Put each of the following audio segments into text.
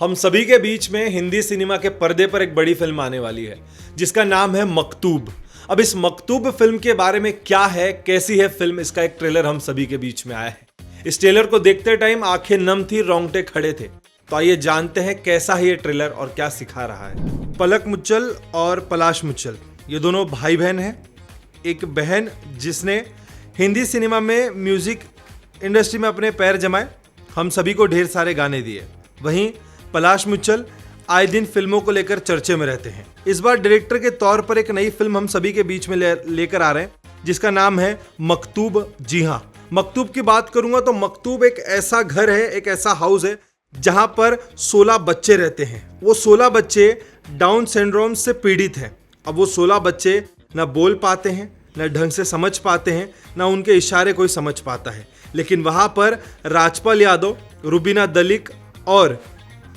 हम सभी के बीच में हिंदी सिनेमा के पर्दे पर एक बड़ी फिल्म आने वाली है जिसका नाम है मकतूब। अब इस मकतूब फिल्म के बारे में क्या है, कैसी है फिल्म, इसका एक ट्रेलर हम सभी के बीच में आया है। इस ट्रेलर को देखते टाइम आंखें नम थी, रोंगटे खड़े थे। तो आइए जानते हैं कैसा है ये ट्रेलर और क्या सिखा रहा है। पलक मुच्छल और पलाश मुच्छल ये दोनों भाई बहन हैं। एक बहन जिसने हिंदी सिनेमा में म्यूजिक इंडस्ट्री में अपने पैर जमाए, हम सभी को ढेर सारे गाने दिए। वहीं पलाश मुच्छल आए दिन फिल्मों को लेकर चर्चे में रहते हैं। इस बार डायरेक्टर के तौर पर एक नई फिल्म हम सभी के बीच में लेकर आ रहे हैं जिसका नाम है मकतूब। जी हाँ, मकतूब की बात करूंगा तो मकतूब एक ऐसा घर है, एक ऐसा हाउस है जहां पर 16 बच्चे रहते हैं। वो 16 बच्चे डाउन सिंड्रोम से पीड़ित हैं। अब वो 16 बच्चे न बोल पाते हैं, न ढंग से समझ पाते हैं, न उनके इशारे कोई समझ पाता है। लेकिन वहां पर राजपाल यादव, रुबीना दलिक और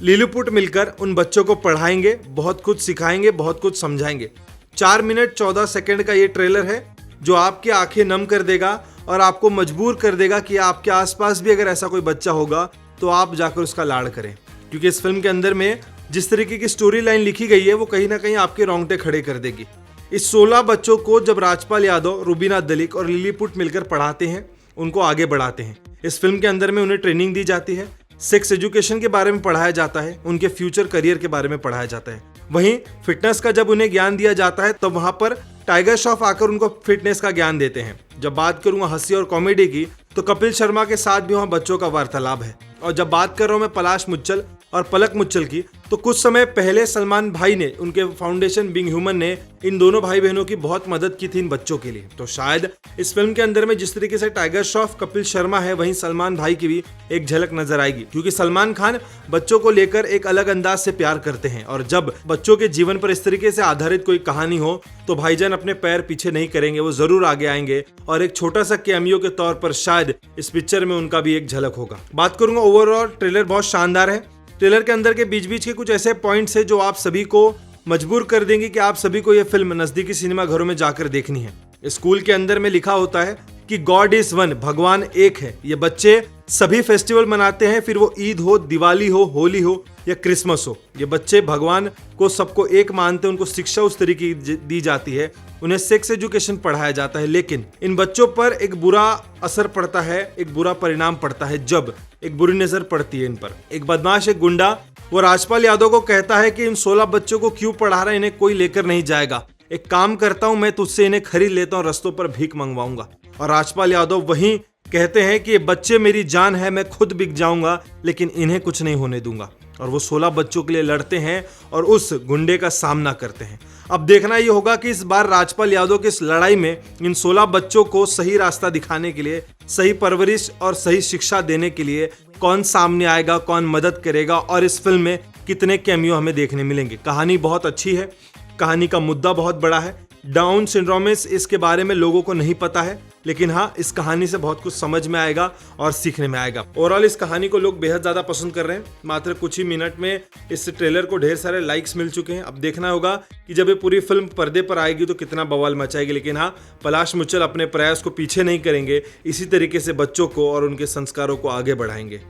लिलीपुट मिलकर उन बच्चों को पढ़ाएंगे, बहुत कुछ सिखाएंगे, बहुत कुछ समझाएंगे। 4 मिनट 14 सेकंड का ये ट्रेलर है जो आपकी आंखें नम कर देगा और आपको मजबूर कर देगा कि आपके आसपास भी अगर ऐसा कोई बच्चा होगा तो आप जाकर उसका लाड़ करें। क्योंकि इस फिल्म के अंदर में जिस तरीके की स्टोरी लाइन लिखी गई है वो कहीं ना कहीं आपके रोंगटे खड़े कर देगी। इस 16 बच्चों को जब राजपाल यादव, रुबीना दलिक और लिलीपुट मिलकर पढ़ाते हैं, उनको आगे बढ़ाते हैं। इस फिल्म के अंदर में उन्हें ट्रेनिंग दी जाती है, सेक्स एजुकेशन के बारे में पढ़ाया जाता है, उनके फ्यूचर करियर के बारे में पढ़ाया जाता है। वहीं फिटनेस का जब उन्हें ज्ञान दिया जाता है तो वहां पर टाइगर श्रॉफ आकर उनको फिटनेस का ज्ञान देते हैं। जब बात करूंगा हंसी और कॉमेडी की तो कपिल शर्मा के साथ भी वहां बच्चों का वार्तालाप है। और जब बात कर रहा हूं मैं पलाश मुच्छल और पलक मुच्छल की तो कुछ समय पहले सलमान भाई ने, उनके फाउंडेशन बीइंग ह्यूमन ने इन दोनों भाई बहनों की बहुत मदद की थी इन बच्चों के लिए। तो शायद इस फिल्म के अंदर में जिस तरीके से टाइगर श्रॉफ कपिल शर्मा है, वहीं सलमान भाई की भी एक झलक नजर आएगी। क्योंकि सलमान खान बच्चों को लेकर एक अलग अंदाज से प्यार करते हैं और जब बच्चों के जीवन पर इस तरीके से आधारित कोई कहानी हो तो भाईजान अपने पैर पीछे नहीं करेंगे, वो जरूर आगे आएंगे और एक छोटा सा कैमियो के तौर पर शायद इस पिक्चर में उनका भी एक झलक होगा। बात करूंगा ओवरऑल ट्रेलर बहुत शानदार है। ट्रेलर के अंदर के बीच बीच के कुछ ऐसे पॉइंट्स हैं जो आप सभी को मजबूर कर देंगे कि आप सभी को यह फिल्म नजदीकी सिनेमा घरों में जाकर देखनी है। स्कूल के अंदर में लिखा होता है कि गॉड इज वन, भगवान एक है। ये बच्चे सभी फेस्टिवल मनाते हैं, फिर वो ईद हो, दिवाली हो, होली हो या क्रिसमस हो। ये बच्चे भगवान को सबको एक मानते हैं, उनको शिक्षा उस तरीके की दी जाती है, उन्हें सेक्स एजुकेशन पढ़ाया जाता है। लेकिन इन बच्चों पर एक बुरा असर पड़ता है, एक बुरा परिणाम पड़ता है जब एक बुरी नजर पड़ती है इन पर। एक बदमाश, एक गुंडा, वो राजपाल यादव को कहता है कि इन 16 बच्चों को क्यों पढ़ा रहा है, इन्हें कोई लेकर नहीं जाएगा। एक काम करता हूं, मैं तुझसे इन्हें खरीद लेता हूं, रस्तों पर भीख मंगवाऊंगा। और राजपाल यादव वहीं कहते हैं कि ये बच्चे मेरी जान है, मैं खुद बिक जाऊंगा लेकिन इन्हें कुछ नहीं होने दूंगा। और वो 16 बच्चों के लिए लड़ते हैं और उस गुंडे का सामना करते हैं। अब देखना ये होगा कि इस बार राजपाल यादव की इस लड़ाई में इन 16 बच्चों को सही रास्ता दिखाने के लिए, सही परवरिश और सही शिक्षा देने के लिए कौन सामने आएगा, कौन मदद करेगा और इस फिल्म में कितने कैमियो हमें देखने मिलेंगे। कहानी बहुत अच्छी है, कहानी का मुद्दा बहुत बड़ा है। डाउन सिंड्रोमिस इसके बारे में लोगों को नहीं पता है, लेकिन हाँ, इस कहानी से बहुत कुछ समझ में आएगा और सीखने में आएगा। ओवरऑल इस कहानी को लोग बेहद ज्यादा पसंद कर रहे हैं। मात्र कुछ ही मिनट में इस ट्रेलर को ढेर सारे लाइक्स मिल चुके हैं। अब देखना होगा कि जब ये पूरी फिल्म पर्दे पर आएगी तो कितना बवाल मचाएगी। लेकिन हाँ, पलाश मुच्छल अपने प्रयास को पीछे नहीं करेंगे, इसी तरीके से बच्चों को और उनके संस्कारों को आगे बढ़ाएंगे।